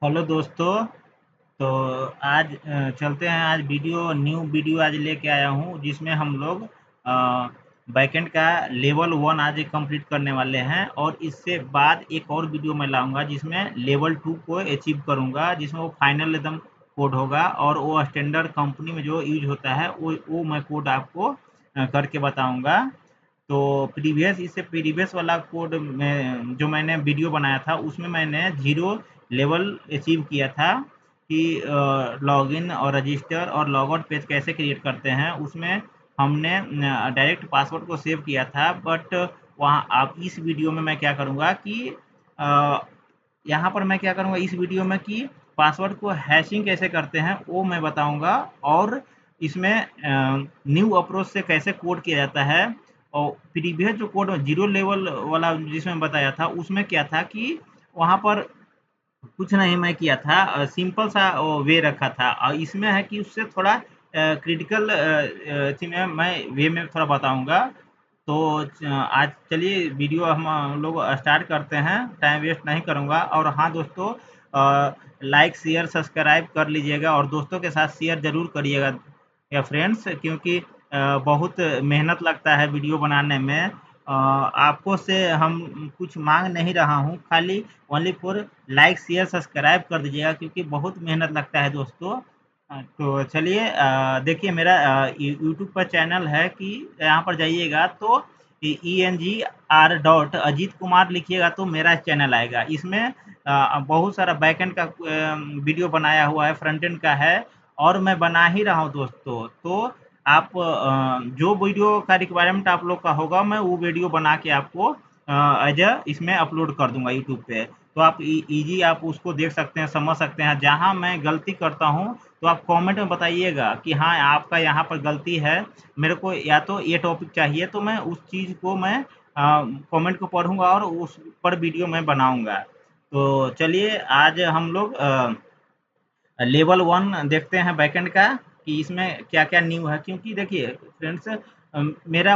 Hello दोस्तों। तो आज चलते हैं। आज न्यू वीडियो आज लेके आया हूँ जिसमें हम लोग बैकएंड का लेवल 1 आज कंप्लीट करने वाले हैं, और इससे बाद एक और वीडियो मैं लाऊंगा जिसमें लेवल 2 को अचीव करूंगा, जिसमें वो फाइनल एकदम कोड होगा और वो स्टैंडर्ड कंपनी में जो यूज होता है वो मैं कोड आपको करके बताऊंगा। तो इससे प्रीवियस वाला कोड में जो मैंने वीडियो बनाया था उसमें मैंने जीरो लेवल अचीव किया था कि लॉगिन और रजिस्टर और लॉगआउट पेज कैसे क्रिएट करते हैं। उसमें हमने डायरेक्ट पासवर्ड को सेव किया था, बट वहाँ आप इस वीडियो में मैं क्या करूँगा कि अ, यहाँ पर मैं क्या करूँगा इस वीडियो में कि पासवर्ड को हैशिंग कैसे करते हैं वो मैं बताऊँगा, और इसमें न्यू अप्रोच से कैसे कोड किया जाता है। और प्रीवियस जो कोड जीरो लेवल वाला जिसमें बताया था उसमें क्या था कि वहाँ पर कुछ नहीं मैं किया था, सिंपल सा वे रखा था, और इसमें है कि उससे थोड़ा क्रिटिकल थी में मैं वे में थोड़ा बताऊंगा। तो आज चलिए वीडियो हम लोग स्टार्ट करते हैं, टाइम वेस्ट नहीं करूंगा। और हाँ दोस्तों, लाइक शेयर सब्सक्राइब कर लीजिएगा और दोस्तों के साथ शेयर ज़रूर करिएगा या फ्रेंड्स, क्योंकि बहुत मेहनत लगता है वीडियो बनाने में। आपको से हम कुछ मांग नहीं रहा हूँ, खाली only for like share subscribe कर दीजिएगा, क्योंकि बहुत मेहनत लगता है दोस्तों। तो चलिए, देखिए मेरा यूट्यूब पर चैनल है कि यहाँ पर जाइएगा तो ENGR अजीत कुमार लिखिएगा तो मेरा चैनल आएगा। इसमें बहुत सारा बैकएंड का वीडियो बनाया हुआ है, फ्रंट एंड का है, और मैं बना ही रहा हूँ दोस्तों। तो आप जो वीडियो का रिक्वायरमेंट आप लोग का होगा मैं वो वीडियो बना के आपको एज इसमें अपलोड कर दूंगा यूट्यूब पे। तो आप इजी आप उसको देख सकते हैं, समझ सकते हैं। जहाँ मैं गलती करता हूँ तो आप कमेंट में बताइएगा कि हाँ आपका यहाँ पर गलती है, मेरे को या तो ये टॉपिक चाहिए, तो मैं उस चीज़ को मैं कमेंट को पढ़ूंगा और उस पर वीडियो मैं बनाऊंगा। तो चलिए आज हम लोग लेवल 1 देखते हैं बैकएंड का कि इसमें क्या-क्या न्यू है। क्योंकि देखिए फ्रेंड्स, मेरा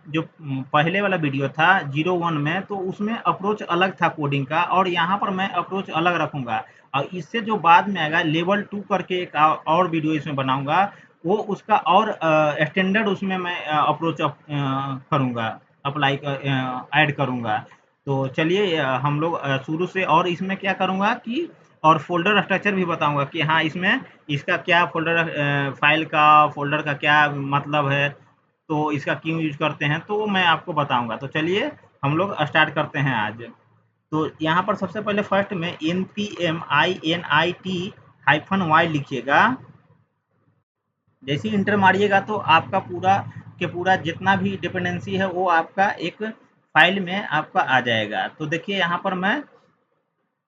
जो पहले वाला वीडियो था 01 में, तो उसमें अप्रोच अलग था कोडिंग का, और यहाँ पर मैं अप्रोच अलग रखूँगा। और इससे जो बाद में आएगा लेवल 2 करके एक और वीडियो इसमें बनाऊँगा, वो उसका और स्टैंडर्ड उसमें मैं अप्रोच करूँगा, ऐड करूँगा। तो चलिए हम लोग शुरू से, और इसमें क्या करूँगा कि और फ़ोल्डर स्ट्रक्चर भी बताऊँगा कि हाँ, इसमें इसका क्या फ़ाइल का फ़ोल्डर का क्या मतलब है, तो इसका क्यों यूज़ करते हैं, तो वो मैं आपको बताऊँगा। तो चलिए हम लोग स्टार्ट करते हैं आज। तो यहाँ पर सबसे पहले फर्स्ट में npminit-y लिखिएगा। जैसे ही इंटर मारिएगा तो आपका पूरा के पूरा जितना भी डिपेंडेंसी है वो आपका एक फ़ाइल में आपका आ जाएगा। तो देखिए यहाँ पर मैं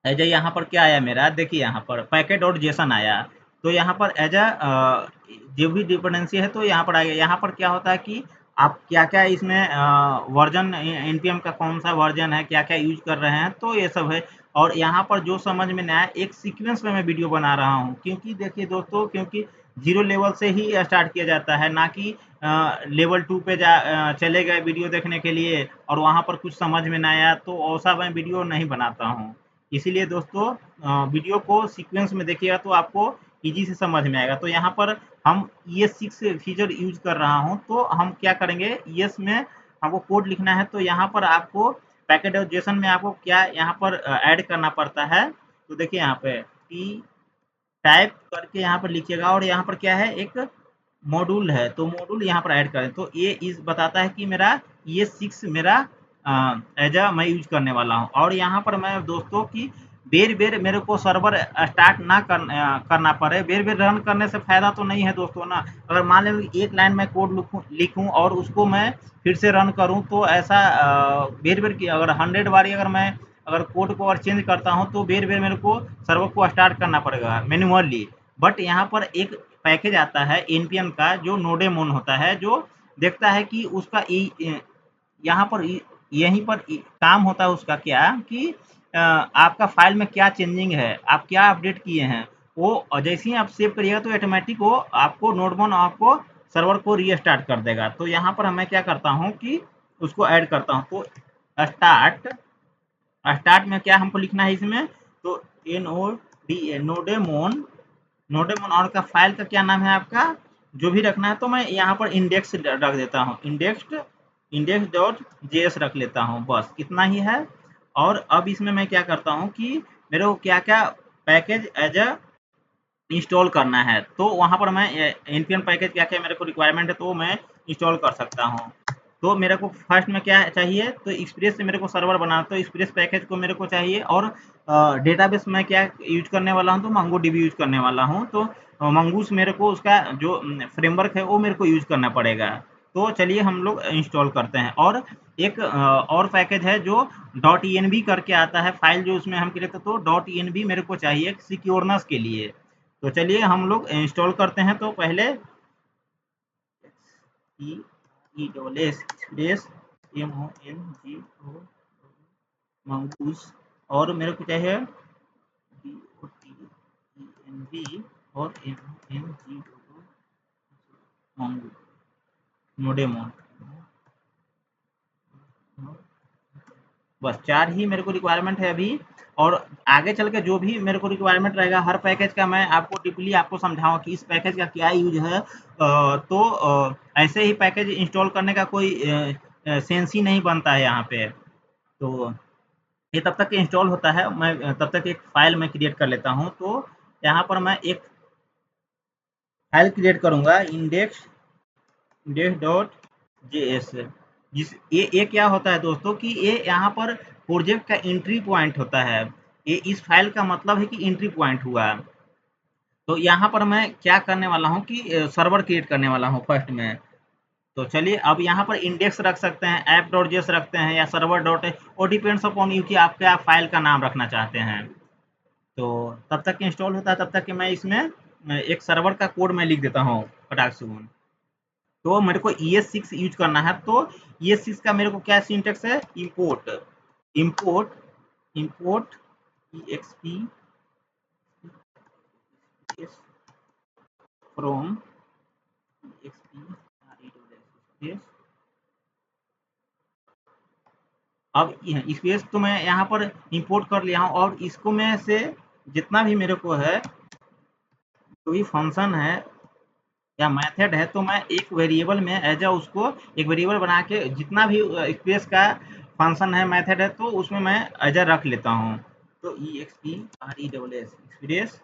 एज ए यहाँ पर क्या आया मेरा, देखिए यहाँ पर पैकेट डॉट जेसन आया। तो यहाँ पर एज जो भी डिपेंडेंसी है तो यहाँ पर आ गया। यहाँ पर क्या होता है कि आप क्या क्या इसमें वर्जन npm का कौन सा वर्जन है, क्या क्या यूज कर रहे हैं, तो ये सब है। और यहाँ पर जो समझ में नहीं आया, एक सीक्वेंस में मैं वीडियो बना रहा हूँ, क्योंकि देखिए दोस्तों, क्योंकि जीरो लेवल से ही स्टार्ट किया जाता है, ना कि लेवल 2 पे चले गए वीडियो देखने के लिए और वहाँ पर कुछ समझ में ना आया, तो ऐसा मैं वीडियो नहीं बनाता हूँ। इसीलिए दोस्तों वीडियो को सीक्वेंस में देखिएगा तो आपको ईजी से समझ में आएगा। तो यहाँ पर हम ES6 फीचर यूज कर रहा हूँ, तो हम क्या करेंगे, ES में हमको कोड लिखना है, तो यहाँ पर आपको पैकेट और जेसन में आपको क्या यहाँ पर ऐड करना पड़ता है। तो देखिए यहाँ पे टी टाइप करके यहाँ पर लिखिएगा, और यहाँ पर क्या है, एक मॉड्यूल है, तो मॉड्यूल यहाँ पर ऐड करें। तो ये इस बताता है कि मेरा ये 6 मेरा एज मैं यूज करने वाला हूँ। और यहाँ पर मैं दोस्तों की बेर बेर मेरे को सर्वर स्टार्ट ना करना पड़े। बेर बेर रन करने से फायदा तो नहीं है दोस्तों ना। अगर मान लीजिए एक लाइन में कोड लिखूँ और उसको मैं फिर से रन करूँ, तो ऐसा बेर बेर की अगर 100 बारी अगर कोड को और चेंज करता हूँ, तो बेर बेर मेरे को सर्वर को स्टार्ट करना पड़ेगा मैन्युअली। बट यहाँ पर एक पैकेज आता है npm का जो नोडेमोन होता है, जो देखता है कि उसका यहाँ पर यहीं पर काम होता है उसका क्या कि आपका फाइल में क्या चेंजिंग है, आप क्या अपडेट किए हैं, वो जैसे ही आप सेव करिएगा तो ऑटोमेटिक वो आपको नोडमोन आपको सर्वर को रीस्टार्ट कर देगा। तो यहाँ पर मैं क्या करता हूँ कि उसको ऐड करता हूँ। तो स्टार्ट स्टार्ट में क्या हमको लिखना है इसमें, तो NO नोडेमोन नोडेमोन और का फाइल का क्या नाम है आपका, जो भी रखना है तो मैं यहाँ पर इंडेक्स रख देता हूँ, इंडेक्स डॉट जेएस रख लेता हूँ, बस इतना ही है। और अब इसमें मैं क्या करता हूँ कि मेरे को क्या क्या पैकेज एज अ इंस्टॉल करना है, तो वहाँ पर मैं npm पैकेज क्या क्या मेरे को रिक्वायरमेंट है तो मैं इंस्टॉल कर सकता हूँ। तो मेरे को फर्स्ट में क्या चाहिए, तो एक्सप्रेस से मेरे को सर्वर बनाना, तो एक्सप्रेस पैकेज को मेरे को चाहिए। और डेटाबेस में क्या यूज करने वाला हूँ, तो मंगो डीबी यूज करने वाला हूँ। तो मंगूस मेरे को उसका जो फ्रेमवर्क है वो मेरे को यूज करना पड़ेगा। तो चलिए हम लोग इंस्टॉल करते हैं। और एक और पैकेज है जो .env करके आता है, फाइल जो उसमें हम क्रिएट, तो .env मेरे को चाहिए सिक्योरनेस के लिए। तो चलिए हम लोग इंस्टॉल करते हैं। तो पहले स्पेस MONGO मंगूस, और मेरे को चाहिए DOTENV और MONGO मंगू नोडेमोन, बस 4 ही मेरे को रिक्वायरमेंट है अभी। और आगे चल के जो भी मेरे को रिक्वायरमेंट रहेगा हर पैकेज का, मैं आपको डीपली आपको समझाऊँगा कि इस पैकेज का क्या यूज़ है। तो ऐसे ही पैकेज इंस्टॉल करने का कोई सेंस ही नहीं बनता है यहाँ पे। तो ये तब तक इंस्टॉल होता है, मैं तब तक एक फ़ाइल मैं क्रिएट कर लेता हूँ। तो यहाँ पर मैं एक फ़ाइल क्रिएट करूँगा, index.js। जिस ये क्या होता है दोस्तों कि ये यहाँ पर प्रोजेक्ट का एंट्री पॉइंट होता है। ये इस फाइल का मतलब है कि एंट्री पॉइंट हुआ। तो यहाँ पर मैं क्या करने वाला हूँ कि सर्वर क्रिएट करने वाला हूँ फर्स्ट में। तो चलिए अब यहाँ पर इंडेक्स रख सकते हैं, app.js रखते हैं, या सर्वर डॉट, वो डिपेंड्स अपॉन यू कि आप क्या फाइल का नाम रखना चाहते हैं। तो तब तक इंस्टॉल होता है, तब तक कि मैं इसमें एक सर्वर का कोड मैं लिख देता हूँ फटाक से। तो मेरे को ES6 यूज करना है। तो ES6 का मेरे को क्या सिंटेक्स है, import import import EXP from EXP। अब स्पेस तो मैं यहाँ पर इंपोर्ट कर लिया हूँ, और इसको में से जितना भी मेरे को है, जो भी फंक्शन है या मेथड है, तो मैं एक वेरिएबल में एज अ उसको एक वेरिएबल बना के जितना भी स्पेस का फंक्शन है मेथड है, तो उसमें मैं एज अ रख लेता हूँ। तो EXPRESS स्पेस।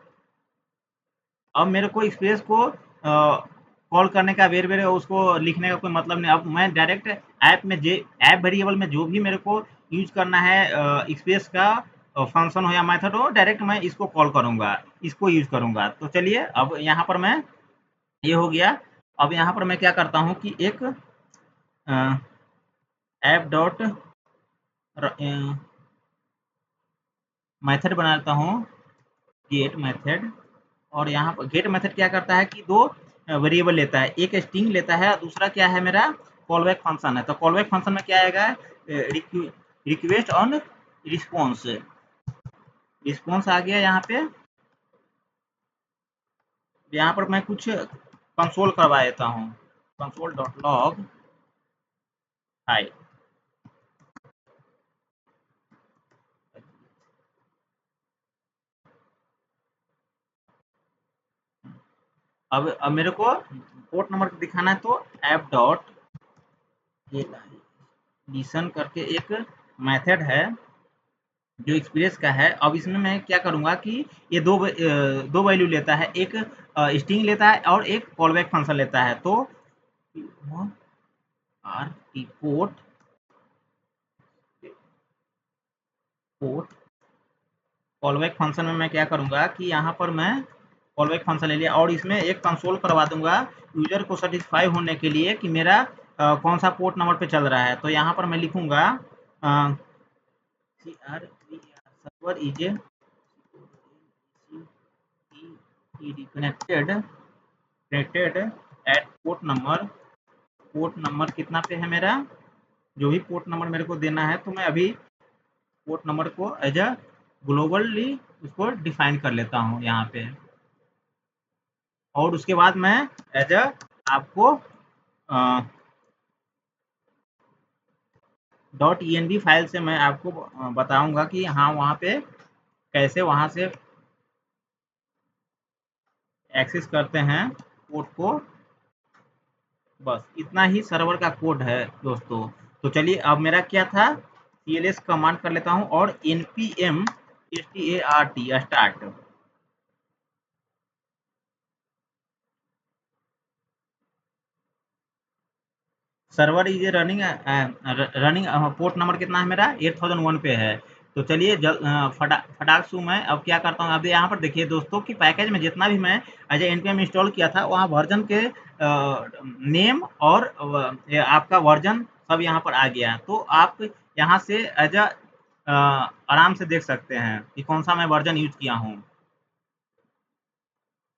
अब मेरे को स्पेस को कॉल करने का वेर वेर उसको लिखने का कोई मतलब नहीं। अब मैं डायरेक्ट ऐप वेरिएबल में जो भी मेरे को यूज करना है स्पेस का फंक्शन हो या मेथड हो, डायरेक्ट मैं इसको कॉल करूँगा, इसको यूज करूँगा। तो चलिए अब यहाँ पर मैं, ये हो गया। अब यहाँ पर मैं क्या करता हूँ कि एक ऐप डॉट मेथड बना लेता हूँ, गेट मेथड। और यहाँ पर गेट मेथड क्या करता है कि दो वेरिएबल लेता है, एक स्ट्रिंग लेता है, दूसरा क्या है मेरा कॉलबैक फंक्शन है। तो कॉलबैक फंक्शन में क्या आएगा, रिक्वेस्ट ऑन रिस्पॉन्स, रिस्पॉन्स आ गया यहाँ पे। यहाँ पर मैं कुछ कंसोल करवा देता हूँ, कंसोल डॉट लॉग हाई। अब मेरे को पोर्ट नंबर दिखाना है, तो ऐप डॉट लिसन करके एक मेथड है जो एक्सप्रेस का है। अब इसमें मैं क्या करूँगा कि ये दो वैल्यू लेता है, एक स्ट्रिंग लेता है और एक कॉलबैक फंक्शन लेता है। तो R T port port callback function में मैं क्या करूँगा कि यहाँ पर मैं कॉलबैक फंक्शन ले लिया, और इसमें एक कंसोल करवा दूंगा यूजर को सेटिस्फाई होने के लिए कि मेरा कौन सा पोर्ट नंबर पे चल रहा है। तो यहाँ पर मैं लिखूँगा server is connected at port number कितना पे है मेरा, जो भी पोर्ट नंबर मेरे को देना है, तो मैं अभी पोर्ट नंबर को एज अ ग्लोबली उसको डिफाइन कर लेता हूँ यहाँ पे। और उसके बाद मैं एज अ आपको .env फाइल से मैं आपको बताऊंगा कि हाँ वहाँ पे कैसे वहाँ से एक्सेस करते हैं पोर्ट को। बस इतना ही सर्वर का कोड है दोस्तों। तो चलिए अब मेरा क्या था, cls कमांड कर लेता हूँ और npm start start. Server is running, running port number कितना है मेरा 8001 पे है। तो चलिए फटाक से मैं अब क्या करता हूँ, अब यहाँ पर देखिए दोस्तों कि पैकेज में जितना भी मैं एज ए npm इंस्टॉल किया था वहाँ वर्जन के नेम और आपका वर्जन सब यहाँ पर आ गया। तो आप यहाँ से एज अ आराम से देख सकते हैं कि कौन सा मैं वर्जन यूज किया हूँ।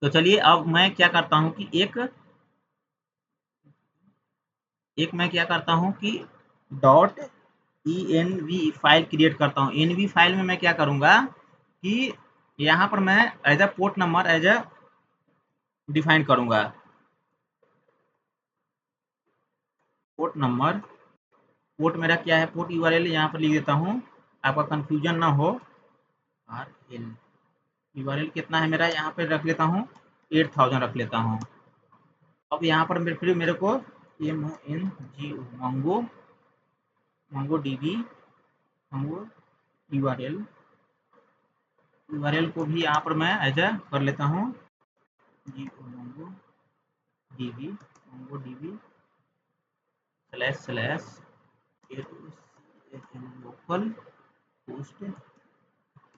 तो चलिए अब मैं क्या करता हूँ कि एक मैं क्या करता हूँ कि डॉट env फाइल क्रिएट करता हूँ। env फाइल में मैं क्या करूँगा कि यहाँ पर मैं as a port number as a define करूँगा। पोर्ट नंबर, पोर्ट मेरा क्या है, पोर्ट यूआरएल यहाँ पर लिख देता हूँ, आपका कंफ्यूजन ना हो। आर एल यूआरएल कितना है मेरा, यहाँ पे रख लेता हूँ 8000 रख लेता हूँ। अब यहाँ पर फिर मेरे को मंगो मंगो डीबी मंगो यूआरएल यूआरएल को भी यहाँ पर मैं एज अ कर लेता हूँ मंगो डीबी स्लैश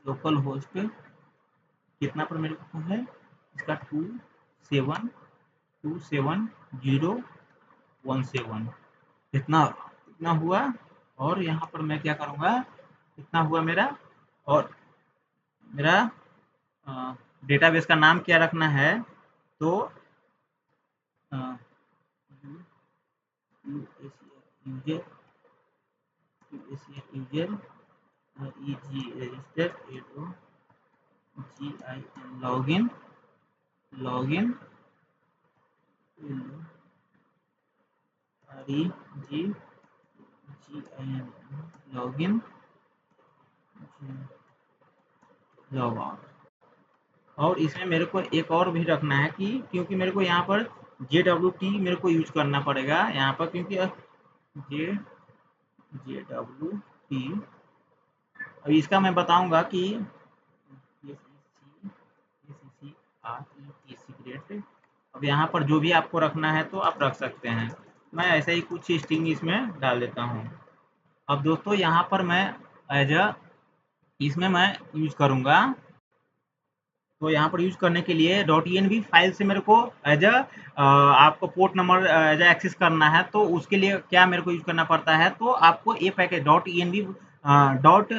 लोकल होस्ट कितना पर मेरे को है इसका 272017 इतना इतना हुआ। और यहाँ पर मैं क्या करूँगा, इतना हुआ मेरा। और मेरा डेटाबेस का नाम क्या रखना है, तो user user register login login login log out. और इसमें मेरे को एक और भी रखना है कि क्योंकि मेरे को यहाँ पर JWT मेरे को यूज करना पड़ेगा यहाँ पर, क्योंकि JWT अब इसका मैं बताऊंगा कि सीक्रेट। अब यहाँ पर जो भी आपको रखना है तो आप रख सकते हैं, मैं ऐसे ही कुछ स्ट्रिंग इसमें डाल देता हूँ। अब दोस्तों यहाँ पर मैं एज अ इसमें मैं यूज करूँगा। तो यहाँ पर यूज करने के लिए .env फाइल से मेरे को एज अ आपको port number as a access करना है। तो उसके लिए क्या मेरे को यूज करना पड़ता है, तो आपको ये package .env dot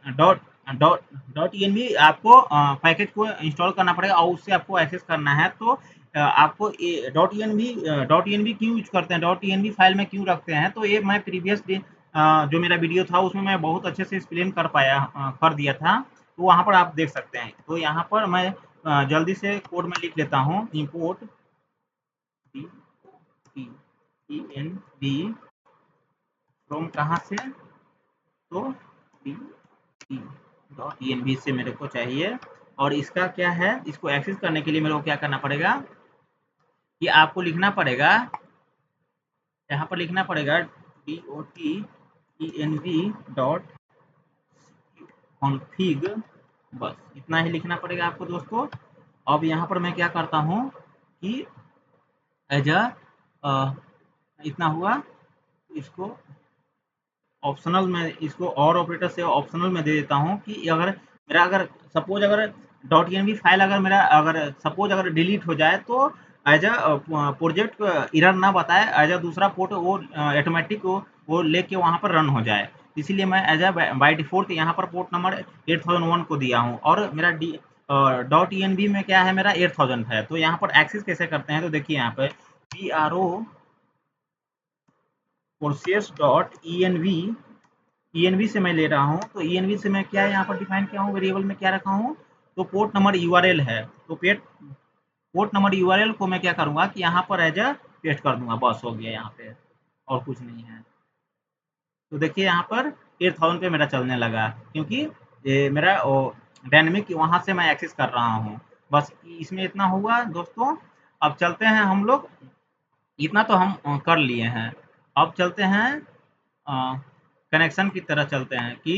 dot dot dot env आपको पैकेज को इंस्टॉल करना पड़ेगा और उससे आपको एक्सेस करना है। तो आपको .env क्यों यूज करते हैं, .env फाइल में क्यों रखते हैं, तो ये मैं प्रीवियस जो मेरा वीडियो था उसमें मैं बहुत अच्छे से एक्सप्लेन कर दिया था। तो वहाँ पर आप देख सकते हैं। तो यहाँ पर मैं जल्दी से कोड में लिख लेता हूँ, इम्पोर्ट env फ्रॉम कहाँ से, तो env से मेरे को चाहिए। और इसका क्या है, इसको एक्सेस करने के लिए मेरे को क्या करना पड़ेगा कि आपको लिखना पड़ेगा, यहाँ पर लिखना पड़ेगा dot डॉट कॉन्फिग। बस इतना ही लिखना पड़ेगा आपको दोस्तों। अब यहाँ पर मैं क्या करता हूँ कि एज अ इतना हुआ, इसको ऑप्शनल में, इसको और ऑपरेटर से ऑप्शनल में दे देता हूँ कि अगर सपोज अगर .env फाइल अगर मेरा अगर सपोज अगर डिलीट हो जाए तो एज अ प्रोजेक्ट एरर ना बताए, एज अ दूसरा पोर्ट वो ऑटोमेटिक वो लेके वहाँ पर रन हो जाए। इसीलिए मैं एज अ बाई डिफॉल्ट यहाँ पर पोर्ट नंबर 8001 को दिया हूँ और मेरा .env में क्या है, मेरा 8000 है। तो यहाँ पर एक्सेस कैसे करते हैं, तो देखिए यहाँ पर process.env से मैं ले रहा हूँ। तो env से मैं क्या यहाँ पर डिफाइन किया हूँ, वेरिएबल में क्या रखा हूँ, तो पोर्ट नंबर यूआरएल है। तो पोर्ट नंबर यूआरएल को मैं क्या करूँगा कि यहाँ पर एज अ पेस्ट कर दूंगा, बस हो गया यहाँ पे, और कुछ नहीं है। तो देखिए यहाँ पर 8000 पे मेरा चलने लगा, क्योंकि ये मेरा डायनेमिक वहाँ से मैं एक्सेस कर रहा हूँ। बस इसमें इतना हुआ दोस्तों। अब चलते हैं हम लोग, इतना तो हम कर लिए हैं। अब चलते हैं कनेक्शन की तरह चलते हैं कि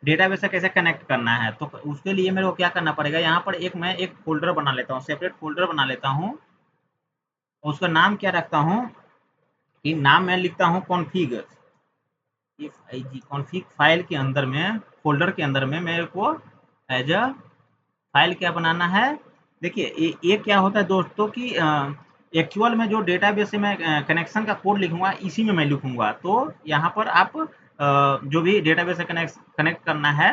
डेटाबेस से कैसे कनेक्ट करना है। तो उसके लिए मेरे को क्या करना पड़ेगा, यहाँ पर मैं एक फ़ोल्डर बना लेता हूँ, सेपरेट फ़ोल्डर बना लेता हूँ। उसका नाम क्या रखता हूँ कि नाम मैं लिखता हूँ कॉन्फ़िग, कॉन्फ़िग फाइल के अंदर में, फ़ोल्डर के अंदर में मेरे को एज अ फाइल क्या बनाना है। देखिए ये क्या होता है दोस्तों कि एक्चुअल में जो डेटाबेस से मैं कनेक्शन का कोड लिखूंगा इसी में मैं लिखूंगा। तो यहाँ पर आप जो भी डेटाबेस से कनेक्ट करना है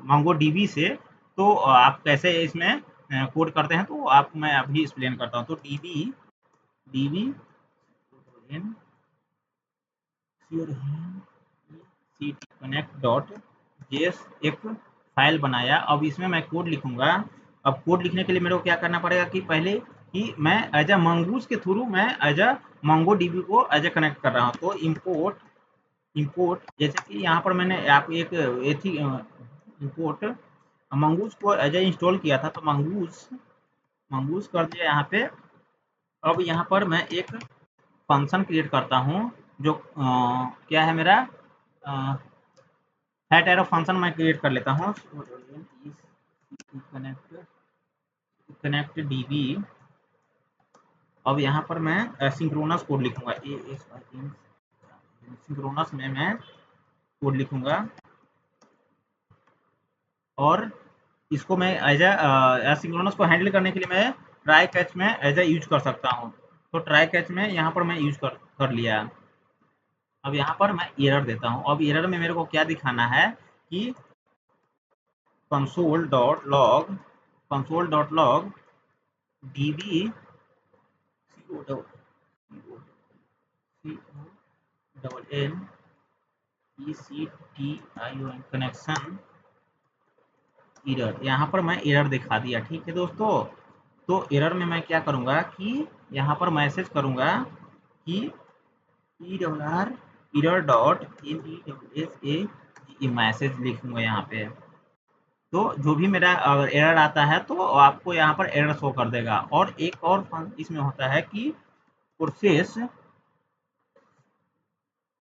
मंगो डीबी से, तो आप कैसे इसमें कोड करते हैं तो आप मैं अभी एक्सप्लेन करता हूँ। तो dB dB connect dot JS एक फाइल बनाया। अब इसमें मैं कोड लिखूंगा। अब कोड लिखने के लिए मेरे को क्या करना पड़ेगा कि पहले कि मैं एज अ मंगूज के थ्रू मैं एज अ मंगो डीबी को एज अ कनेक्ट कर रहा हूँ। तो इम्पोर्ट जैसे कि यहाँ पर मैंने आप एक थी इम्पोर्ट मंगूज को एज अ इंस्टॉल किया था, तो मंगूज कर दिया यहाँ पे। अब यहाँ पर मैं एक फंक्शन क्रिएट करता हूँ जो क्या है मेरा हैट एरो फंक्शन मैं क्रिएट कर लेता हूँ। Connect dB. अब यहाँ पर मैं सिंक्रोनस कोड लिखूंगा, सिंक्रोनस में मैं कोड लिखूंगा और इसको मैं एज सिंक्रोनस को हैंडल करने के लिए मैं ट्राई कैच में एज यूज कर सकता हूँ। तो ट्राई कैच में यहाँ पर मैं यूज कर लिया। अब यहाँ पर मैं एरर देता हूँ। अब एरर में मेरे को क्या दिखाना है कि console.log db कनेक्शन एरर। यहाँ पर मैं एरर दिखा दिया, ठीक है दोस्तों। तो एरर में मैं क्या करूँगा कि यहाँ पर मैसेज करूँगा कि एरर डॉट मैसेज लिखूँगा यहाँ पे। तो जो भी मेरा अगर एरर आता है तो आपको यहाँ पर एरर शो कर देगा। और एक और इसमें होता है कि प्रोसेस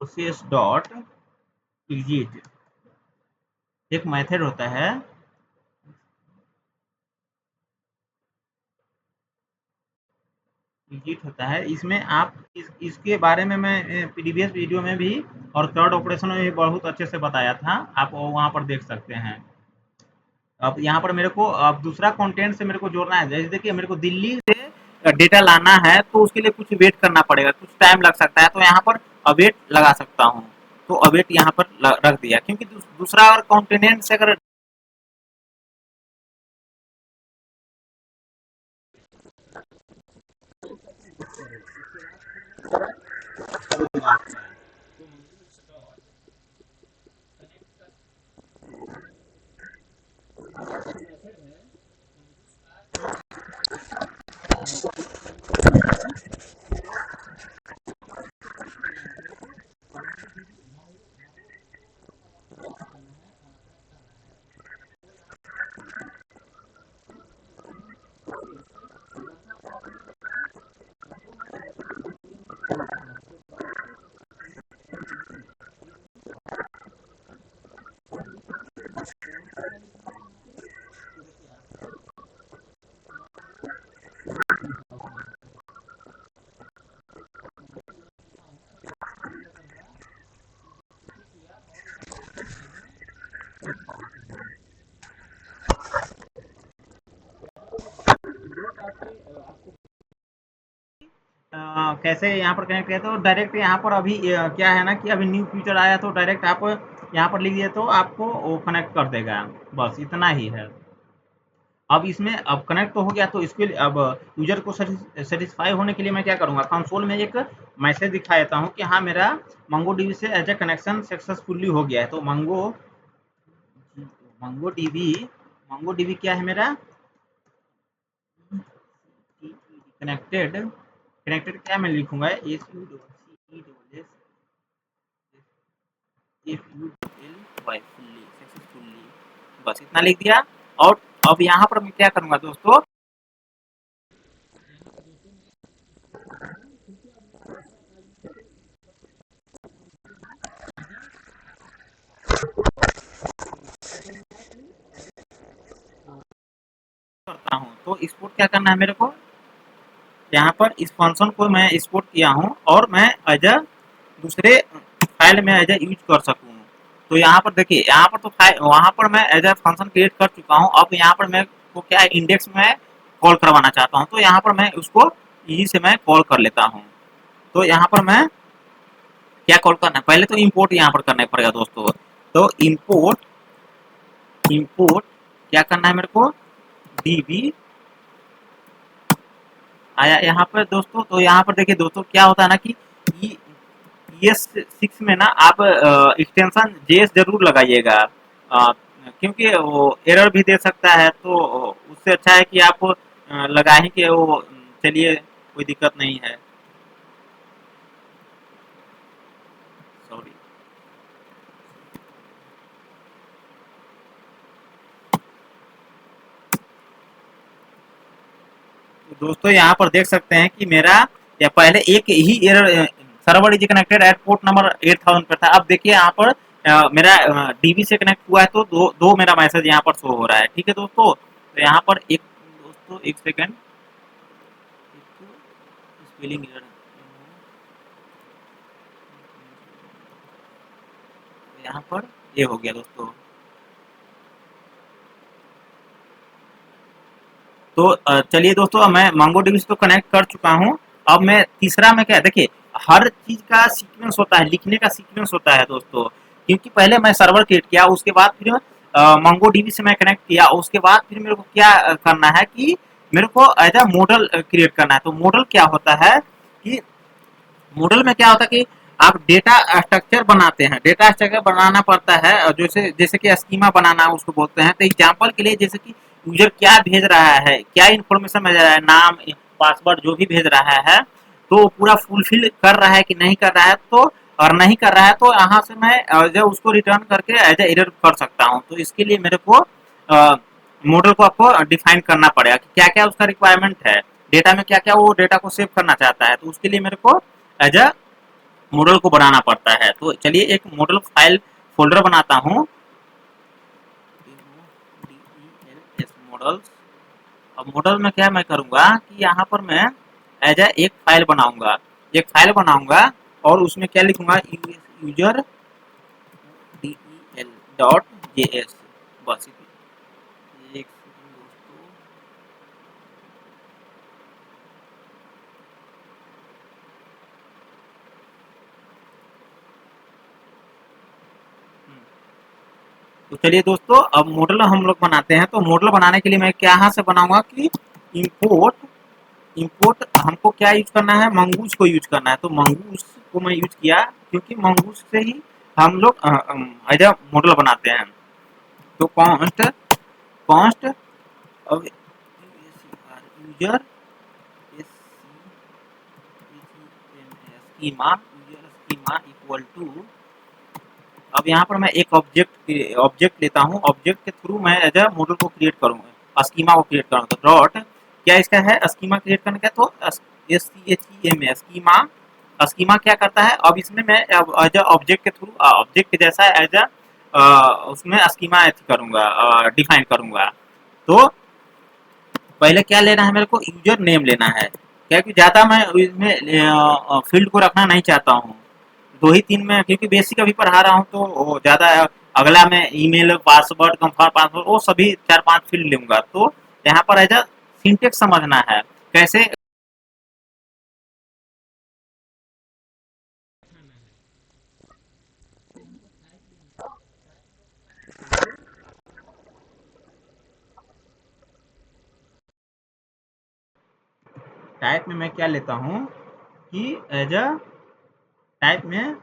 प्रोसेस डॉट एग्जिट एक मेथड होता है। एग्जिट होता है, इसमें आप इसके बारे में मैं प्रीवियस वीडियो में भी और थर्ड ऑपरेशन में भी बहुत अच्छे से बताया था, आप वहाँ पर देख सकते हैं। अब यहाँ पर मेरे को अब दूसरा कंटेंट से मेरे को जोड़ना है। जैसे देखिए मेरे को दिल्ली से डेटा लाना है तो उसके लिए कुछ वेट करना पड़ेगा, कुछ टाइम लग सकता है। तो यहाँ पर अवेट लगा सकता हूँ। तो अवेट यहाँ पर रख दिया, क्योंकि दूसरा अगर कॉन्टिनेंट से अगर कैसे यहाँ पर कनेक्ट किया तो डायरेक्ट यहाँ पर अभी क्या है ना कि अभी न्यू फीचर आया तो डायरेक्ट आप यहाँ पर लिख दिए तो आपको वो कनेक्ट कर देगा। बस इतना ही है। अब इसमें अब कनेक्ट तो हो गया, तो इसके लिए अब यूजर को सेटिस्फाई होने के लिए मैं क्या करूँगा, कंसोल में एक मैसेज दिखा देता हूँ कि हाँ मेरा मंगो डीबी से एज ए कनेक्शन सक्सेसफुली हो गया है। तो मंगो डीबी क्या है मेरा कनेक्टेड। कनेक्टेड क्या मैं लिखूंगा S U C double S F U L Y fully successfully, बस इतना लिख दिया। और अब यहाँ पर मैं क्या करूंगा दोस्तों, करता हूँ तो एक्सपोर्ट क्या करना है मेरे को, यहाँ पर इस फंक्शन को मैं एक्सपोर्ट किया हूँ और मैं एज अ दूसरे फाइल में एज अ यूज कर सकूँ। तो यहाँ पर देखिए, यहाँ पर तो वहाँ पर मैं एज अ फंक्शन क्रिएट कर चुका हूँ। अब यहाँ पर मैं को क्या है, इंडेक्स में कॉल करवाना चाहता हूँ, तो यहाँ पर मैं उसको यही से मैं कॉल कर लेता हूँ। तो यहाँ पर मैं क्या कॉल करना है, पहले तो इंपोर्ट यहाँ पर करना पड़ेगा दोस्तों। तो इंपोर्ट इंपोर्ट क्या करना है मेरे को, डीबी आया यहाँ पर दोस्तों। तो यहाँ पर देखिए दोस्तों क्या होता है ना कि ES6 में ना आप एक्सटेंशन JS जरूर लगाइएगा, क्योंकि वो एरर भी दे सकता है। तो उससे अच्छा है कि आप लगा ही के वो, चलिए कोई दिक्कत नहीं है, सॉरी। तो दोस्तों यहाँ पर देख सकते हैं कि मेरा या पहले एक ही error, server is connected at port number 8000 पे था। अब देखिए यहाँ पर मेरा डीबी से कनेक्ट हुआ है, तो दो मेरा मैसेज यहाँ पर शो हो रहा है। ठीक है दोस्तों, तो यहाँ पर एक दोस्तों एक सेकंड, स्पेलिंग एरर यहाँ पर ये हो गया दोस्तों। तो चलिए दोस्तों, अब मैं MongoDB से तो कनेक्ट कर चुका हूँ। अब मैं तीसरा में क्या, देखिए हर चीज का सीक्वेंस होता है, लिखने का सीक्वेंस होता है दोस्तों। क्योंकि पहले मैं सर्वर क्रिएट किया, उसके बाद फिर MongoDB से मैं कनेक्ट किया, उसके बाद फिर मेरे को क्या करना है कि मेरे को एज अ मॉडल क्रिएट करना है। तो मॉडल क्या होता है कि मॉडल में क्या होता है कि आप डेटा स्ट्रक्चर बनाते हैं, डेटा स्ट्रक्चर बनाना पड़ता है। और जैसे जैसे कि स्कीमा बनाना उसको बोलते हैं। तो एग्जांपल के लिए जैसे कि यूजर क्या भेज रहा है, क्या इन्फॉर्मेशन भेज रहा है, नाम पासवर्ड जो भी भेज रहा है, तो पूरा फुलफिल कर रहा है कि नहीं कर रहा है। तो और नहीं कर रहा है तो यहाँ से मैं जो उसको रिटर्न करके एज ए एरर कर सकता हूँ। तो इसके लिए मेरे को मॉडल को आपको डिफाइन करना पड़ेगा कि क्या क्या उसका रिक्वायरमेंट है, डेटा में क्या क्या वो डेटा को सेव करना चाहता है। तो उसके लिए मेरे को एज अ मॉडल को बनाना पड़ता है। तो चलिए एक मॉडल फाइल फोल्डर बनाता हूँ, मॉडल्स। अब मॉडल में क्या मैं करूँगा कि यहाँ पर मैं एज ए एक फाइल बनाऊंगा, एक फाइल बनाऊंगा और उसमें क्या लिखूंगा, यूजर del.js, बस एक दोस्तों। तो चलिए दोस्तों, अब मॉडल हम लोग बनाते हैं। तो मॉडल बनाने के लिए मैं क्या यहाँ से बनाऊंगा कि इंपोर्ट इंपोर्ट हमको क्या यूज करना है, मंगूस को यूज करना है। तो मंगूस को मैं यूज किया, क्योंकि मंगूस से ही हम लोग एज अ मॉडल बनाते हैं। तो कॉन्स्ट कॉन्स्ट अब user schema, user schema equal to, अब यहाँ पर मैं एक ऑब्जेक्ट लेता हूँ, ऑब्जेक्ट के थ्रू मैं एज अ मॉडल को क्रिएट करूँगा, स्कीमा को क्रिएट करूँगा। तो डॉट क्या इसका है, स्कीमा क्रिएट करने का, तो SCHEMA स्कीमा। स्कीमा क्या करता है, अब इसमें मैं एज अ ऑब्जेक्ट के थ्रू, ऑब्जेक्ट के जैसा एज अ उसमें स्कीमा करूँगा, डिफाइन करूँगा। तो पहले क्या लेना है मेरे को, यूजर नेम लेना है, क्योंकि ज़्यादा मैं इसमें फील्ड को रखना नहीं चाहता हूँ। दो ही तीन में, क्योंकि बेसिक अभी पढ़ा रहा हूँ तो ज़्यादा अगला में ईमेल पासवर्ड कंफर्म पासवर्ड वो सभी 4-5 फील्ड लूँगा। तो यहाँ पर एज अ सिंटेक्स समझना है कैसे टाइप में मैं क्या लेता हूँ कि एज अ टाइप में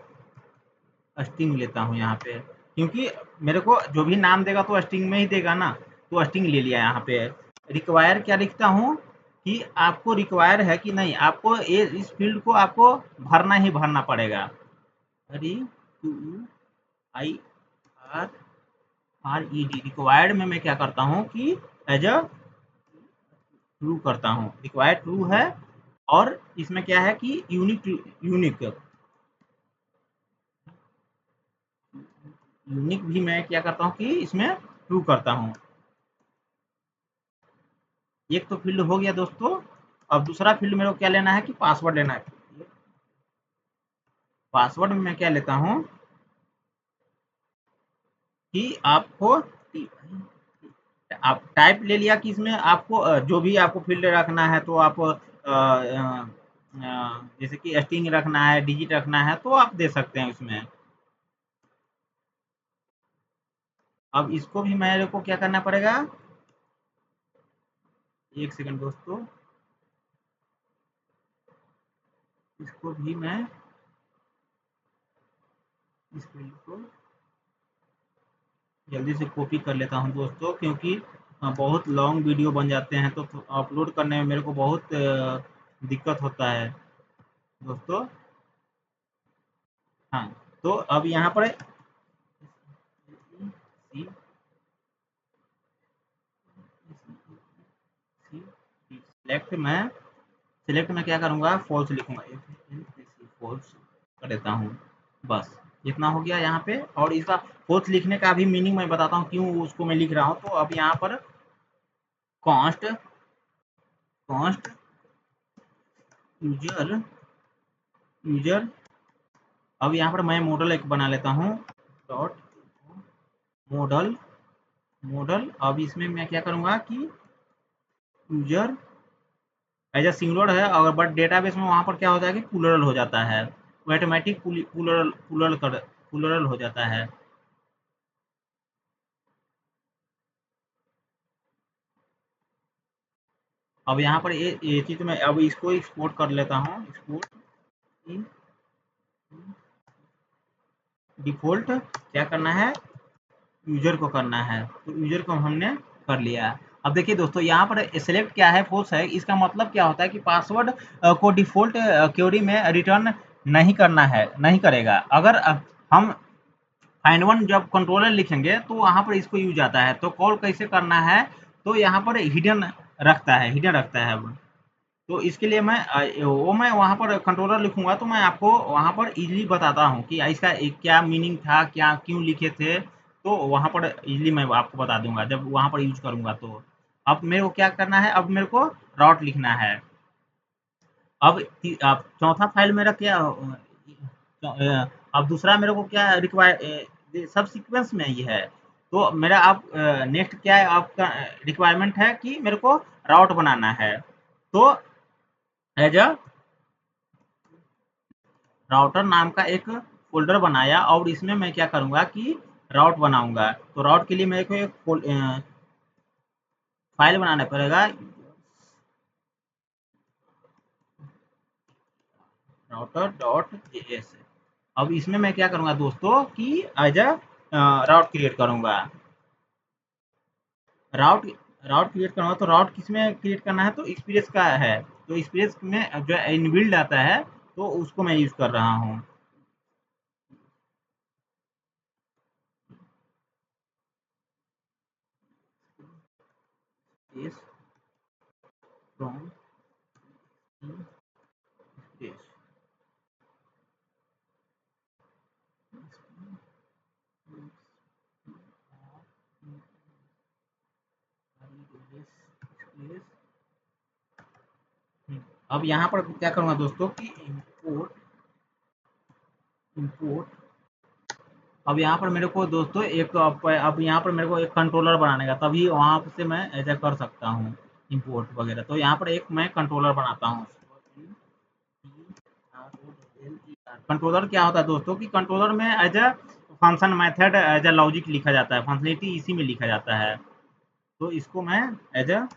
स्ट्रिंग लेता हूँ यहाँ पे, क्योंकि मेरे को जो भी नाम देगा तो स्ट्रिंग में ही देगा ना। तो स्ट्रिंग ले लिया यहाँ पे। रिक्वायर क्या लिखता हूँ कि आपको रिक्वायर है कि नहीं, आपको ये इस फील्ड को आपको भरना ही भरना पड़ेगा। REQUIRED में मैं क्या करता हूँ कि एज अ ट्रू करता हूँ, रिक्वायर्ड ट्रू है। और इसमें क्या है कि यूनिक यूनिक यूनिक भी मैं क्या करता हूँ कि इसमें ट्रू करता हूँ। एक तो फील्ड हो गया दोस्तों। अब दूसरा फील्ड मेरे को क्या लेना है कि पासवर्ड लेना है। पासवर्ड में मैं क्या लेता हूँ कि आपको आप टाइप ले लिया कि इसमें आपको जो भी आपको फील्ड रखना है तो आप जैसे कि स्ट्रिंग रखना है, डिजिट रखना है तो आप दे सकते हैं इसमें। अब इसको भी मेरे को क्या करना पड़ेगा, एक सेकंड दोस्तों, इसको भी मैं इस फील्ड को जल्दी से कॉपी कर लेता हूँ दोस्तों, क्योंकि बहुत लॉन्ग वीडियो बन जाते हैं तो अपलोड करने में मेरे को बहुत दिक्कत होता है दोस्तों। हाँ, तो अब यहाँ पर सिलेक्ट में क्या करूँगा, फॉल्स लिखूंगा, फॉल्स कर देता हूँ। बस इतना हो गया यहाँ पे। और इसका फॉल्स लिखने का भी मीनिंग मैं बताता हूँ क्यों उसको मैं लिख रहा हूँ। तो अब यहाँ पर कॉन्स्ट कॉन्स्ट यूजर यूजर अब यहाँ पर मैं मॉडल एक बना लेता हूँ, डॉट मॉडल मॉडल। अब इसमें मैं क्या करूँगा कि यूजर एज अ सिंगुलर है, अगर बट डेटाबेस में वहाँ पर क्या होता है कि प्लूरल हो जाता है, ऑटोमेटिक प्लूरल हो जाता है। अब यहाँ पर ये चीज़ मैं अब इसको एक्सपोर्ट कर लेता हूँ, एक्सपोर्ट डिफ़ॉल्ट क्या करना है, यूज़र को करना है। तो यूज़र को हमने कर लिया। अब देखिए दोस्तों, यहाँ पर सेलेक्ट क्या है, फॉल्स है। इसका मतलब क्या होता है कि पासवर्ड को डिफ़ॉल्ट क्वेरी में रिटर्न नहीं करना है, नहीं करेगा। अगर हम फाइंड वन जब कंट्रोलर लिखेंगे तो वहाँ पर इसको यूज आता है। तो कॉल कैसे करना है, तो यहाँ पर हिडन रखता है वो। तो इसके लिए मैं वहाँ पर कंट्रोलर लिखूंगा तो मैं आपको वहाँ पर इजीली बताता हूँ कि इसका क्या मीनिंग था, क्या क्यों लिखे थे। तो वहाँ पर इजीली मैं आपको बता दूंगा जब वहाँ पर यूज करूंगा। तो अब मेरे को क्या करना है, अब मेरे को राउट लिखना है। अब चौथा फाइल मेरा क्या, अब दूसरा मेरे को क्या रिक्वायर, सब सीक्वेंस में ही है। तो मेरा अब नेक्स्ट क्या है, आपका रिक्वायरमेंट है कि मेरे को राउट बनाना है। तो एज अ राउटर नाम का एक फ़ोल्डर बनाया और इसमें मैं क्या करूँगा कि राउट बनाऊँगा। तो राउट के लिए मेरे को एक फ़ाइल बनाना पड़ेगा, राउटर डॉट जेएस। अब इसमें मैं क्या करूँगा दोस्तों कि एज अ राउट क्रिएट करूँगा। राउट राउट क्रिएट करूँगा तो राउट किसमें क्रिएट करना है, तो एक्सप्रेस का है। तो एक्सप्रेस में जो इनबिल्ड आता है तो उसको मैं यूज़ कर रहा हूँ। स्पेस फ्रॉम स्पेस अब यहाँ पर क्या करूँगा दोस्तों कि इंपोर्ट। अब यहाँ पर मेरे को दोस्तों एक अब यहाँ पर मेरे को एक कंट्रोलर बनाने का, तभी वहाँ से मैं ऐसा कर सकता हूँ इंपोर्ट वगैरह। तो यहाँ पर एक मैं कंट्रोलर बनाता हूँ। कंट्रोलर क्या होता है दोस्तों कि कंट्रोलर में as a function method as a logic लिखा जाता है, फंक्शनलिटी इसी में लिखा जाता है। तो इसको मैं एज अ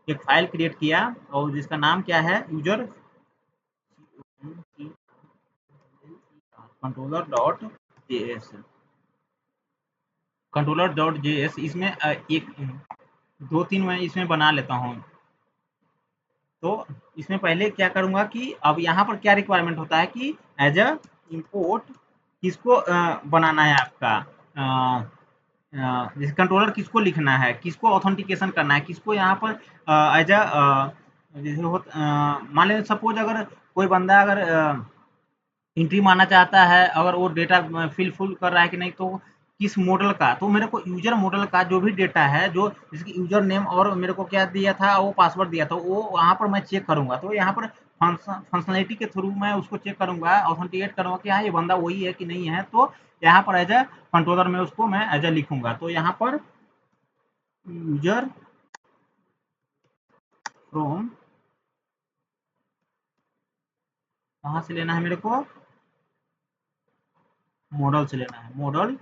एक फाइल क्रिएट किया और जिसका नाम क्या है, user controller dot JS. Controller dot JS इसमें एक दो तीन मैं इसमें बना लेता हूँ। तो इसमें पहले क्या करूँगा कि अब यहाँ पर क्या रिक्वायरमेंट होता है कि एज अ इम्पोर्ट किसको बनाना है आपका, जैसे कंट्रोलर किसको लिखना है, किसको ऑथेंटिकेशन करना है, किसको यहाँ पर एज अ जैसे मान लें सपोज अगर कोई बंदा अगर एंट्री मारना चाहता है, अगर वो डेटा फुल कर रहा है कि नहीं, तो किस मॉडल का, तो मेरे को यूजर मॉडल का जो भी डेटा है, जो जिसकी यूजर नेम और मेरे को क्या दिया था, वो पासवर्ड दिया था, वो वहाँ पर मैं चेक करूँगा। तो यहाँ पर फंक्शनलिटी के थ्रू मैं उसको चेक करूँगा, ऑथेंटिकेट करूँगा कि हाँ ये बंदा वही है कि नहीं है। तो यहाँ पर एज अ कंट्रोलर में उसको मैं एज अ लिखूंगा। तो यहाँ पर यूजर फ्रॉम कहाँ से लेना है मेरे को, मॉडल से लेना है। मॉडल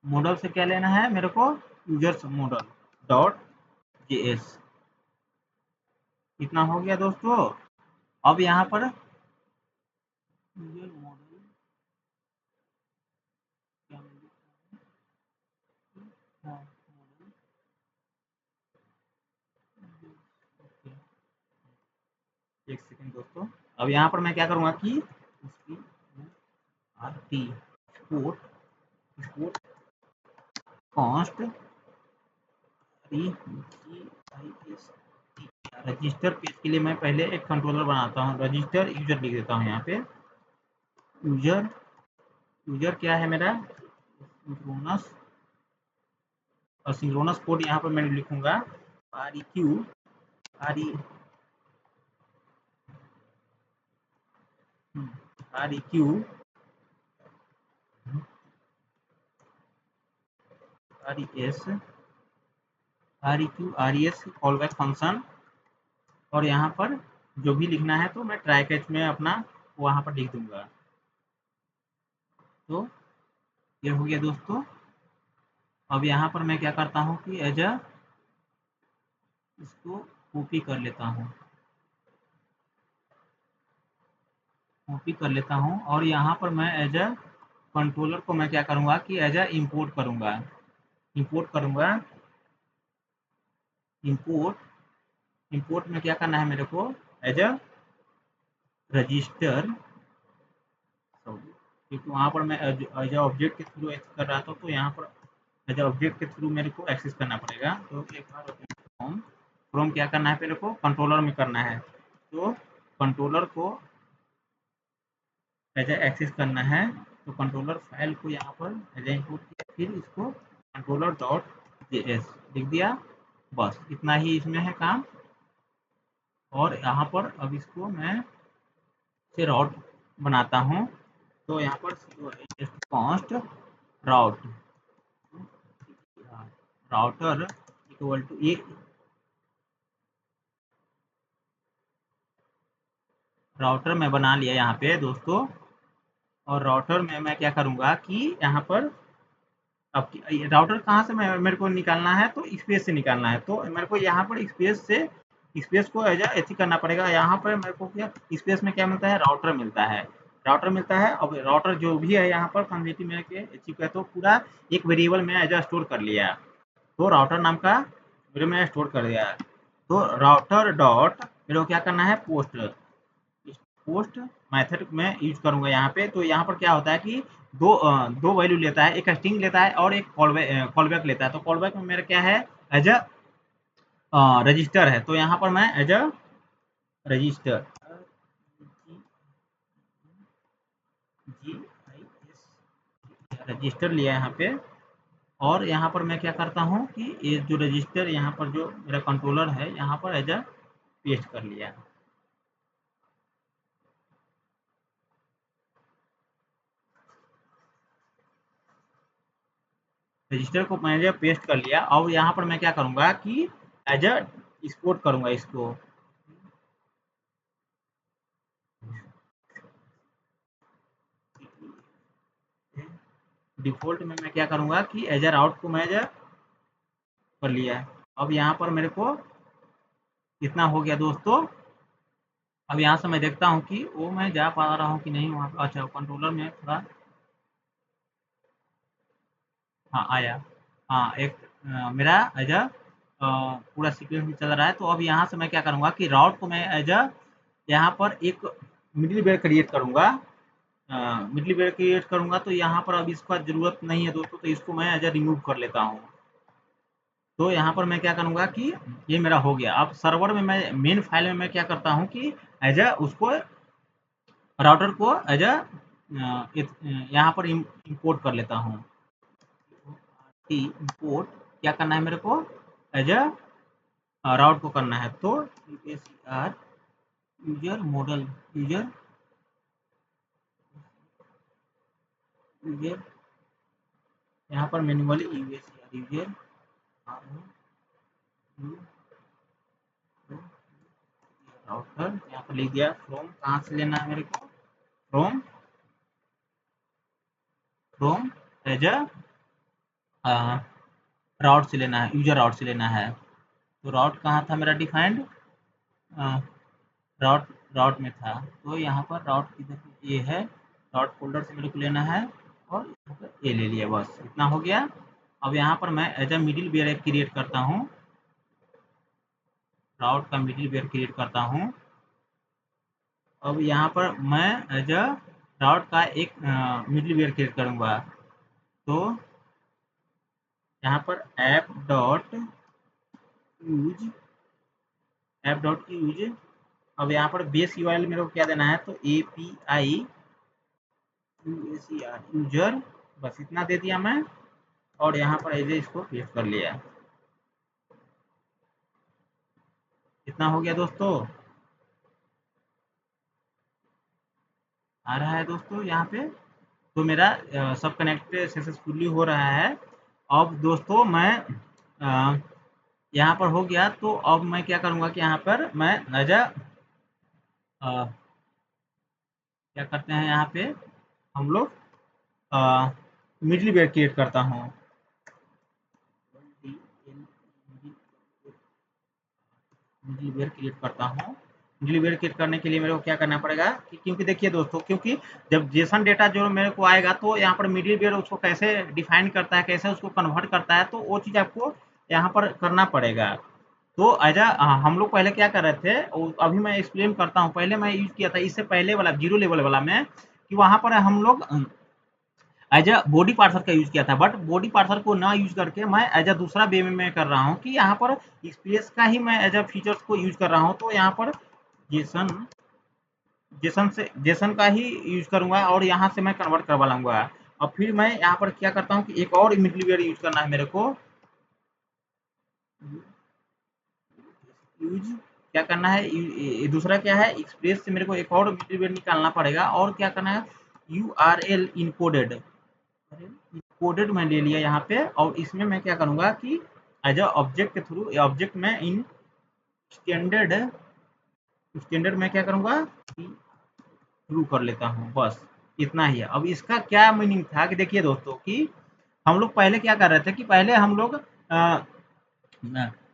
मॉडल से क्या लेना है मेरे को, यूजर्स मॉडल डॉट जेएस। इतना हो गया दोस्तों। अब यहाँ पर यूजर मॉडल क्या हाँ, मॉडल एक सेकंड दोस्तों। अब यहाँ पर मैं क्या करूँगा कि इसकी R T export export cost register page के लिए मैं पहले एक कंट्रोलर बनाता हूँ, रजिस्टर यूजर लिख देता हूँ यहाँ पे। यूजर यूजर क्या है मेरा, सिंक्रोनस, और सिंक्रोनस कोड यहाँ पर मैं लिखूंगा R E Q R E R E Q R E S R E Q R E S call back function. और यहाँ पर जो भी लिखना है तो मैं ट्राई कैच में अपना वहाँ पर लिख दूंगा। तो ये हो गया दोस्तों। अब यहाँ पर मैं क्या करता हूँ कि एज अ इसको कॉपी कर लेता हूँ, कॉपी कर लेता हूँ। और यहाँ पर मैं एज अ कंट्रोलर को मैं क्या करूँगा कि एज अ इम्पोर्ट करूँगा, इम्पोर्ट करूँगा। इम्पोर्ट इम्पोर्ट में क्या करना है मेरे को, एज अ रजिस्टर, क्योंकि वहाँ पर मैं एज अ ऑब्जेक्ट के थ्रू एक्सेस कर रहा था, तो यहाँ पर एज अ ऑब्जेक्ट के थ्रू मेरे को एक्सेस करना पड़ेगा। तो एक बार फ्रॉम फ्रॉम क्या करना है मेरे को, कंट्रोलर में करना है। तो कंट्रोलर को एज अ एक्सेस करना है, तो कंट्रोलर फाइल को यहाँ पर एज अ इम्पोर्ट किया, फिर इसको कंट्रोलर डॉट जेएस लिख दिया। बस इतना ही इसमें है काम। और यहाँ पर अब इसको मैं से राउट बनाता हूँ। तो यहाँ पर const route router equal to ये राउटर मैं बना लिया यहाँ पे दोस्तों। और राउटर में मैं क्या करूँगा कि यहाँ पर अब राउटर कहाँ से मैं मेरे को निकालना है, तो स्पेस से निकालना है। तो मेरे को यहाँ पर स्पेस से स्पेस को एज ऐसे करना पड़ेगा। यहाँ पर मेरे को क्या स्पेस में क्या मिलता है, राउटर मिलता है, राउटर मिलता है। अब राउटर जो भी है यहाँ पर फंक्शनलिटी में के अचीव है, तो पूरा एक वेरिएबल में एज स्टोर कर लिया। तो राउटर नाम का मेरे में स्टोर कर दिया। तो राउटर डॉट मेरे को क्या करना है, पोस्ट पोस्ट मेथड में यूज करूंगा यहाँ पे। तो यहाँ पर क्या होता है कि दो वैल्यू लेता है, एक स्ट्रिंग लेता है और एक कॉलबैक लेता है। तो कॉलबैक में मेरा क्या है, एज अ रजिस्टर है। तो यहाँ पर मैं as a register G I S register लिया यहाँ पे। और यहाँ पर मैं क्या करता हूँ कि ये जो रजिस्टर यहाँ पर जो मेरा कंट्रोलर है, यहाँ पर एज अ पेस्ट कर लिया। रजिस्टर को मैंने पेस्ट कर लिया। और यहाँ पर मैं क्या करूँगा कि एज अ एक्सपोर्ट करूँगा इसको। डिफ़ॉल्ट में मैं क्या करूँगा कि एज अ राउट को मैं एज अ कर लिया है। अब यहाँ पर मेरे को इतना हो गया दोस्तों। अब यहाँ से मैं देखता हूँ कि वो मैं जा पा रहा हूँ कि नहीं वहाँ पे। अच्छा कंट्रोलर में थोड़ा हाँ आया। हाँ एक मेरा एज अ पूरा सीक्वेंस में चल रहा है। तो अब यहाँ से मैं क्या करूँगा कि राउट को मैं एज अ यहाँ पर एक मिडिल वेयर क्रिएट करूँगा। मिडलवेयर क्रिएट करूँगा तो यहाँ पर अब इसका ज़रूरत नहीं है दोस्तों, तो इसको मैं एज अ रिमूव कर लेता हूँ। तो यहाँ पर मैं क्या करूँगा कि ये मेरा हो गया। अब सर्वर में मैं मेन फाइल में मैं क्या करता हूँ कि एज अ उसको राउटर को एज अ यहाँ पर इंपोर्ट कर लेता हूँ। इंपोर्ट क्या करना है मेरे को, एज अ राउट को करना है। तो USR user model user user यहाँ पर मैन्युअली यूएसआर यूजर राउटर यहाँ पर लिख दिया। फ्रॉम कहाँ से लेना है मेरे को, फ्रॉम फ्रॉम एज अ राउट से लेना है, यूजर राउट से लेना है। तो राउट कहाँ था मेरा डिफाइंड, राउट राउट में था। तो यहाँ पर राउट किधर, ये है राउट फोल्डर से मेरे को लेना है और यहाँ पर ये ले लिया, बस इतना हो गया। अब यहाँ पर मैं as a middleware create करता हूँ, राउट का मिडिल वेयर क्रिएट करता हूँ। अब यहाँ पर मैं एज अ राउट का एक मिडिल वेयर क्रिएट करूँगा। तो यहाँ पर app.use अब यहाँ पर बेस यूआरएल मेरे को क्या देना है, तो API यूजर, बस इतना दे दिया मैं और यहाँ पर एज इसको पेस्ट कर लिया। इतना हो गया दोस्तों, आ रहा है दोस्तों यहाँ पे। तो मेरा सब कनेक्ट सक्सेसफुली हो रहा है। अब दोस्तों मैं यहाँ पर हो गया, तो अब मैं क्या करूँगा कि यहाँ पर मैं एज अ क्या करते हैं यहाँ पे हम लोग मिडल वेयर क्रिएट करता हूँ। मिडल वेयर क्रिएट करता हूँ। मिडल वेयर क्रिएट करने के लिए मेरे को क्या करना पड़ेगा कि, क्योंकि देखिए दोस्तों, क्योंकि जब जेसन डेटा जो मेरे को आएगा तो यहाँ पर मिडल वेयर उसको कैसे डिफाइन करता है, कैसे उसको कन्वर्ट करता है, तो वो चीज़ आपको यहाँ पर करना पड़ेगा। तो एज हम लोग पहले क्या कर रहे थे, अभी मैं एक्सप्लेन करता हूँ। पहले मैं यूज किया था इससे पहले वाला जीरो लेवल वाला में, कि वहाँ पर हम लोग एज अ बॉडी पार्सर का यूज़ किया था। बट बॉडी पार्सर को ना यूज़ करके मैं एज अ दूसरा वे में मैं कर रहा हूँ कि यहाँ पर स्पेस का ही मैं एज अ फीचर्स को यूज़ कर रहा हूँ। तो यहाँ पर जेसन जेसन का ही यूज़ करूँगा और यहाँ से मैं कन्वर्ट करवा लूँगा। और फिर मैं यहाँ पर क्या करता हूँ कि एक और मिडलवेयर यूज़ करना है मेरे को। यूज क्या करना है, दूसरा क्या है, एक्सप्रेस से मेरे को एक और मिडलवेयर निकालना पड़ेगा। और क्या करना है, यूआरएल इनकोडेड, कोडेड मैं ले लिया यहाँ पे। और इसमें मैं क्या करूँगा कि एज अ ऑब्जेक्ट के थ्रू ऑब्जेक्ट में इन स्टैंडर्ड स्टैंडर्ड में क्या करूँगा, थ्रू कर लेता हूँ, बस इतना ही है। अब इसका क्या मीनिंग था कि देखिए दोस्तों कि हम लोग पहले क्या कर रहे थे कि पहले हम लोग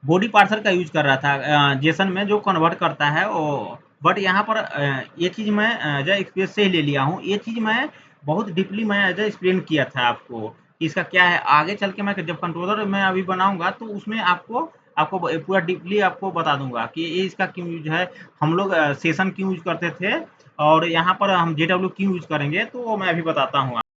बॉडी पार्सर का यूज कर रहा था जेसन में जो कन्वर्ट करता है वो। बट यहाँ पर ये चीज़ मैं एज एक्सप्रेस से ही ले लिया हूँ। ये चीज़ मैं बहुत डीपली मैं एज एक्सप्लेन किया था आपको कि इसका क्या है। आगे चल के मैं जब कंट्रोलर मैं अभी बनाऊंगा तो उसमें आपको आपको पूरा डीपली आपको बता दूंगा कि ये इसका क्यों यूज है, हम लोग सेशन क्यों यूज करते थे, और यहाँ पर हम JW क्यों यूज करेंगे, तो वो मैं अभी बताता हूँ।